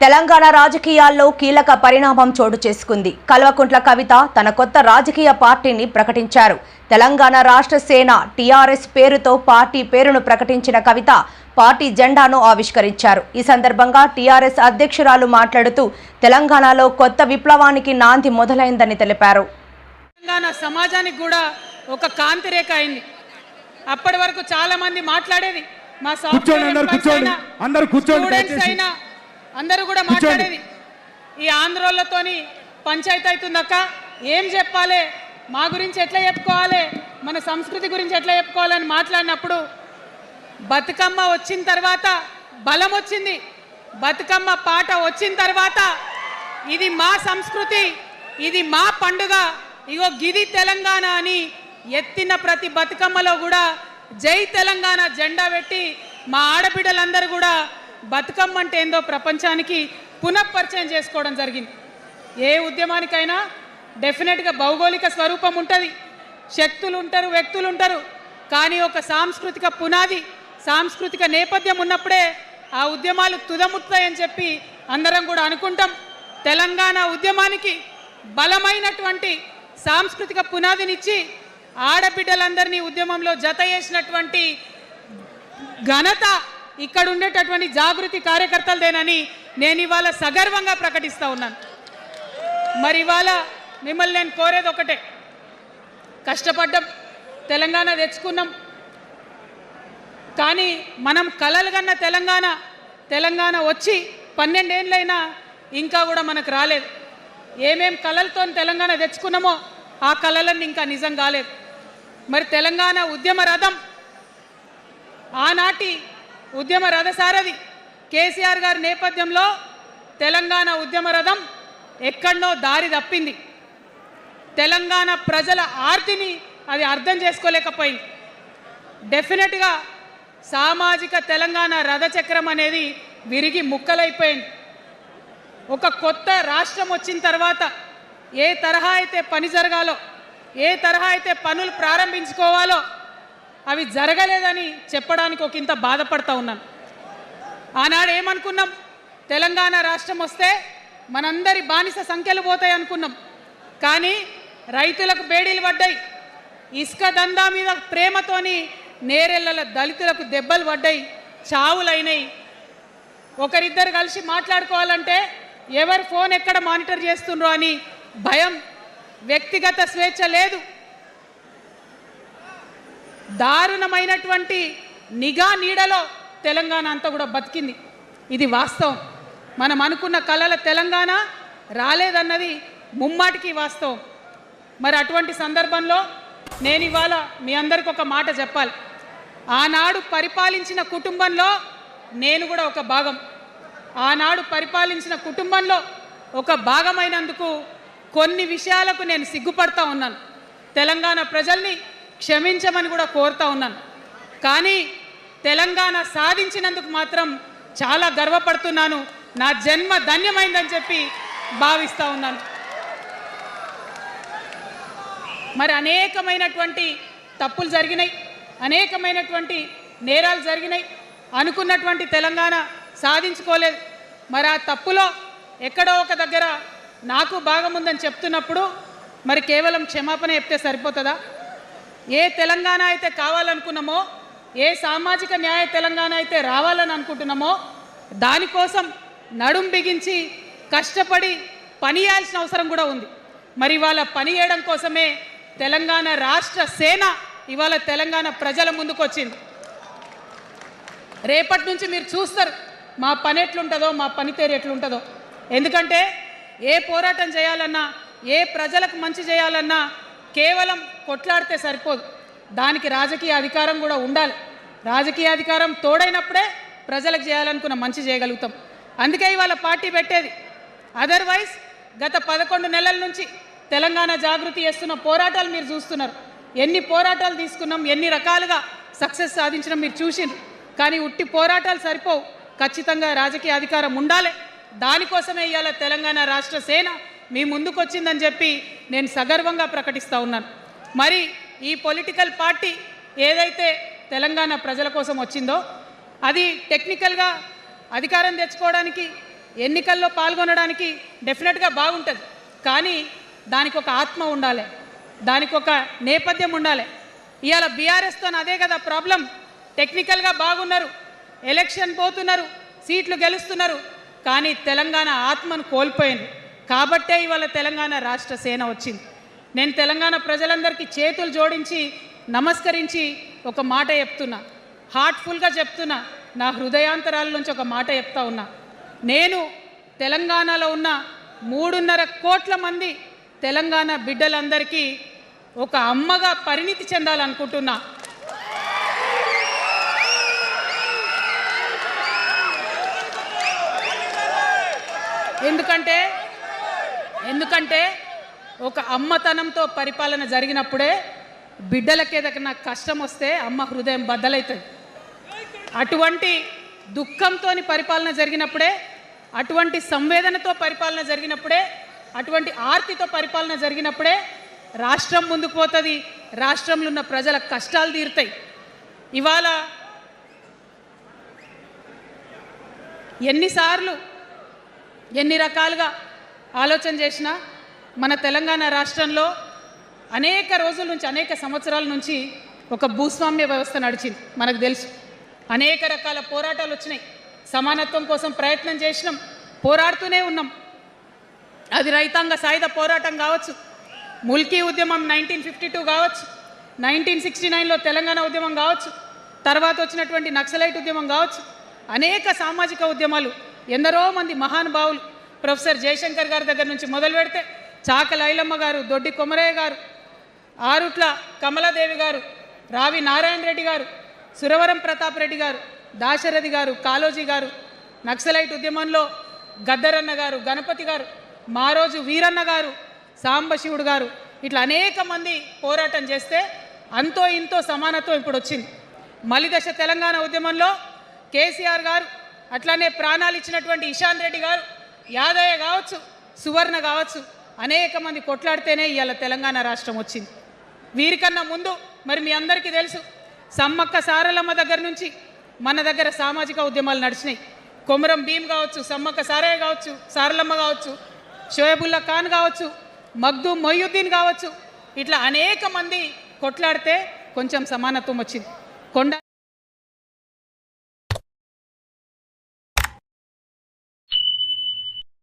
తెలంగాణ రాజకీయాల్లో కీలక పరిణామం చోటు చేసుకుంది. కల్వకుంట్ల కవిత తన కొత్త రాజకీయ పార్టీని ప్రకటించారు. తెలంగాణ రాష్ట్ర సేన టీఆర్ఎస్ పేరుతో పార్టీ పేరును ప్రకటించిన కవిత పార్టీ జెండాను ఆవిష్కరించారు. ఈ సందర్భంగా టీఆర్ఎస్ అధ్యక్షురాలు మాట్లాడుతూ తెలంగాణలో కొత్త విప్లవానికి నాంది మొదలైందని తెలిపారు. తెలంగాణ సమాజానికి కూడా ఒక కాంతి రేఖ అయింది. అప్పటి వరకు చాలా మంది మాట్లాడేది మా అందరూ కూడా మాట్లాడేది ఈ ఆంధ్రోళ్ళతోని పంచాయతీ అవుతుందక్క, ఏం చెప్పాలి, మా గురించి ఎట్లా చెప్పుకోవాలి, మన సంస్కృతి గురించి ఎట్లా చెప్పుకోవాలని మాట్లాడినప్పుడు బతుకమ్మ వచ్చిన తర్వాత బలం వచ్చింది. బతుకమ్మ పాట వచ్చిన తర్వాత ఇది మా సంస్కృతి, ఇది మా పండుగ, ఇగో గిది తెలంగాణ అని ఎత్తిన ప్రతి బతుకమ్మలో కూడా జై తెలంగాణ జెండా పెట్టి మా ఆడబిడ్డలందరూ కూడా బతుకమ్మ అంటే ఏందో ప్రపంచానికి పునఃపరిచయం చేసుకోవడం జరిగింది. ఏ ఉద్యమానికైనా డెఫినెట్గా భౌగోళిక స్వరూపం ఉంటుంది, శక్తులు ఉంటారు, వ్యక్తులు ఉంటారు, కానీ ఒక సాంస్కృతిక పునాది, సాంస్కృతిక నేపథ్యం ఉన్నప్పుడే ఆ ఉద్యమాలు తుదముట్టాయని చెప్పి అందరం కూడా అనుకుంటాం. తెలంగాణ ఉద్యమానికి బలమైనటువంటి సాంస్కృతిక పునాదినిచ్చి ఆడబిడ్డలందరినీ ఉద్యమంలో జత చేసినటువంటి ఘనత ఇక్కడ ఉండేటటువంటి జాగృతి కార్యకర్తలదేనని నేను ఇవాళ సగర్వంగా ప్రకటిస్తూ ఉన్నాను. మరి ఇవాళ మిమ్మల్ని నేను కోరేది ఒకటే, కష్టపడ్డాం, తెలంగాణ తెచ్చుకున్నాం, కానీ మనం కలలు కన్న తెలంగాణ వచ్చి 12 ఏళ్ళైనా ఇంకా కూడా మనకు రాలేదు. ఏమేం కలలతో తెలంగాణ తెచ్చుకున్నామో ఆ కలలన్నీ ఇంకా నిజం కాలేదు. మరి తెలంగాణ ఉద్యమ రథం, ఆనాటి ఉద్యమ రథసారథి కేసీఆర్ గారి నేపథ్యంలో తెలంగాణ ఉద్యమ రథం ఎక్కడనో దారి తప్పింది. తెలంగాణ ప్రజల ఆర్తిని అది అర్థం చేసుకోలేకపోయింది. డెఫినెట్గా సామాజిక తెలంగాణ రథచక్రం అనేది విరిగి ముక్కలైపోయింది. ఒక కొత్త రాష్ట్రం వచ్చిన తర్వాత ఏ తరహా అయితే పని జరగాలో, ఏ తరహా అయితే పనులు ప్రారంభించుకోవాలో అవి జరగలేదని చెప్పడానికి ఒక ఇంత బాధపడతా ఉన్నాను. ఆనాడు ఏమనుకున్నాం, తెలంగాణ రాష్ట్రం వస్తే మనందరి బానిస సంఖ్యలు పోతాయి అనుకున్నాం, కానీ రైతులకు బేడీలు పడ్డాయి, ఇసుక దందా మీద ప్రేమతోని నేరెళ్ళ దళితులకు దెబ్బలు పడ్డాయి, చావులైనాయి. ఒకరిద్దరు కలిసి మాట్లాడుకోవాలంటే ఎవరి ఫోన్ ఎక్కడ మానిటర్ చేస్తుండ్రో అని భయం, వ్యక్తిగత స్వేచ్ఛ లేదు, దారుణమైనటువంటి నిఘా నీడలో తెలంగాణ అంతా కూడా బతికింది. ఇది వాస్తవం. మనం అనుకున్న కలల తెలంగాణ రాలేదన్నది ముమ్మాటికి వాస్తవం. మరి అటువంటి సందర్భంలో నేను ఇవాళ మీ అందరికి ఒక మాట చెప్పాలి. ఆనాడు పరిపాలించిన కుటుంబంలో నేను కూడా ఒక భాగం. ఆనాడు పరిపాలించిన కుటుంబంలో ఒక భాగమైనందుకు కొన్ని విషయాలకు నేను సిగ్గుపడతా ఉన్నాను. తెలంగాణ ప్రజల్ని క్షమించమని కూడా కోరుతా ఉన్నాను. కానీ తెలంగాణ సాధించినందుకు మాత్రం చాలా గర్వపడుతున్నాను. నా జన్మ ధన్యమైందని చెప్పి భావిస్తూ ఉన్నాను. మరి అనేకమైనటువంటి తప్పులు జరిగినాయి, అనేకమైనటువంటి నేరాలు జరిగినాయి, అనుకున్నటువంటి తెలంగాణ సాధించుకోలేదు. మరి ఆ తప్పులో ఎక్కడో ఒక దగ్గర నాకు భాగం ఉందని చెప్తున్నప్పుడు మరి కేవలం క్షమాపణ చెప్తే సరిపోతుందా? ఏ తెలంగాణ అయితే కావాలనుకున్నామో, ఏ సామాజిక న్యాయ తెలంగాణ అయితే రావాలని అనుకుంటున్నామో దానికోసం నడుం బిగించి కష్టపడి పని చేయాల్సిన అవసరం కూడా ఉంది. మరి ఇవాళ పని చేయడం కోసమే తెలంగాణ రాష్ట్ర సేన ఇవాళ తెలంగాణ ప్రజల ముందుకు వచ్చింది. రేపటి నుంచి మీరు చూస్తారు మా పని ఎట్లుంటుందో, మా పనితీరు ఎట్లుంటుందో. ఎందుకంటే ఏ పోరాటం చేయాలన్నా, ఏ ప్రజలకు మంచి చేయాలన్నా కేవలం కొట్లాడితే సరిపోదు, దానికి రాజకీయ అధికారం కూడా ఉండాలి. రాజకీయ అధికారం తోడైనప్పుడే ప్రజలకు చేయాలనుకున్న మంచి చేయగలుగుతాం. అందుకే ఇవాళ పార్టీ పెట్టేది. అదర్వైజ్ గత 11 నెలల నుంచి తెలంగాణ జాగృతి చేస్తున్న పోరాటాలు మీరు చూస్తున్నారు. ఎన్ని పోరాటాలు తీసుకున్నాం, ఎన్ని రకాలుగా సక్సెస్ సాధించడం మీరు చూసిండ్రు. కానీ ఉట్టి పోరాటాలు సరిపోవు, ఖచ్చితంగా రాజకీయ అధికారం ఉండాలి. దానికోసమే ఇవాళ తెలంగాణ రాష్ట్ర సేన మీ ముందుకు వచ్చిందని చెప్పి నేను సగర్వంగా ప్రకటిస్తూ ఉన్నాను. మరి ఈ పొలిటికల్ పార్టీ ఏదైతే తెలంగాణ ప్రజల కోసం వచ్చిందో అది టెక్నికల్గా అధికారం తెచ్చుకోవడానికి ఎన్నికల్లో పాల్గొనడానికి డెఫినెట్గా బాగుంటుంది, కానీ దానికి ఒక ఆత్మ ఉండాలి, దానికి ఒక నేపథ్యం ఉండాలి. ఇవాళ బీఆర్ఎస్తో అదే కదా ప్రాబ్లం. టెక్నికల్గా బాగున్నారు, ఎలక్షన్ పోతున్నారు, సీట్లు గెలుస్తున్నారు, కానీ తెలంగాణ ఆత్మను కోల్పోయింది. కాబట్టే ఇవాళ తెలంగాణ రాష్ట్ర సేన వచ్చింది. నేను తెలంగాణ ప్రజలందరికీ చేతులు జోడించి నమస్కరించి ఒక మాట చెప్తున్నా, హార్ట్ఫుల్గా చెప్తున్నా, నా హృదయాంతరాల నుంచి ఒక మాట చెప్తా ఉన్నా. నేను తెలంగాణలో ఉన్న 3.5 కోట్ల మంది తెలంగాణ బిడ్డలందరికీ ఒక అమ్మగా పరిణితి చెందాలనుకుంటున్నా. ఎందుకంటే ఒక అమ్మతనంతో పరిపాలన జరిగినప్పుడే బిడ్డలకి ఏదైనా కష్టం వస్తే అమ్మ హృదయం బద్దలవుతుంది. అటువంటి దుఃఖంతో పరిపాలన జరిగినప్పుడే, అటువంటి సంవేదనతో పరిపాలన జరిగినప్పుడే, అటువంటి ఆర్తితో పరిపాలన జరిగినప్పుడే రాష్ట్రం ముందుకు పోతుంది, రాష్ట్రంలో ఉన్న ప్రజల కష్టాలు తీరుతాయి. ఇవాళ ఎన్నిసార్లు ఎన్ని రకాలుగా ఆలోచన చేసినా మన తెలంగాణ రాష్ట్రంలో అనేక రోజుల నుంచి, అనేక సంవత్సరాల నుంచి ఒక భూస్వామ్య వ్యవస్థ నడిచింది. మనకు తెలుసు, అనేక రకాల పోరాటాలు వచ్చినాయి, సమానత్వం కోసం ప్రయత్నం చేసినాం, పోరాడుతూనే ఉన్నాం. అది రైతాంగ సాయుధ పోరాటం కావచ్చు, ముల్కీ ఉద్యమం 1952 కావచ్చు, 1969లో తెలంగాణ ఉద్యమం కావచ్చు, తర్వాత వచ్చినటువంటి నక్సలైట్ ఉద్యమం కావచ్చు, అనేక సామాజిక ఉద్యమాలు, ఎందరో మంది మహానుభావులు, ప్రొఫెసర్ జయశంకర్ గారి దగ్గర నుంచి మొదలు పెడితే చాకల ఐలమ్మ గారు, దొడ్డి కొమరయ్య గారు, ఆరుట్ల కమలాదేవి గారు, రావి నారాయణ రెడ్డి గారు, సురవరం ప్రతాప్ రెడ్డి గారు, దాశరథి గారు, కాళోజీ గారు, నక్సలైట్ ఉద్యమంలో గద్దరన్న గారు, గణపతి గారు, మారోజు వీరన్న గారు, సాంబశివుడు గారు, ఇట్లా అనేక మంది పోరాటం చేస్తే అంతో ఇంతో సమానత్వం ఇప్పుడు వచ్చింది. మలిదశ తెలంగాణ ఉద్యమంలో కేసీఆర్ గారు, అట్లానే ప్రాణాలు ఇచ్చినటువంటి ఇషాన్ రెడ్డి గారు, యాదయ్య కావచ్చు, సువర్ణ కావచ్చు, అనేక మంది కొట్లాడితేనే ఇవాళ తెలంగాణ రాష్ట్రం వచ్చింది. వీరికన్నా ముందు మరి మీ అందరికీ తెలుసు, సమ్మక్క సారలమ్మ దగ్గర నుంచి మన దగ్గర సామాజిక ఉద్యమాలు నడిచినాయి. కొమరం భీం కావచ్చు, సమ్మక్క సారయ్య కావచ్చు, సారలమ్మ కావచ్చు, షోయబుల్లా ఖాన్ కావచ్చు, మగ్దూ మొయ్యుద్దీన్ కావచ్చు, ఇట్లా అనేక మంది కొట్లాడితే కొంచెం సమానత్వం వచ్చింది. కొండ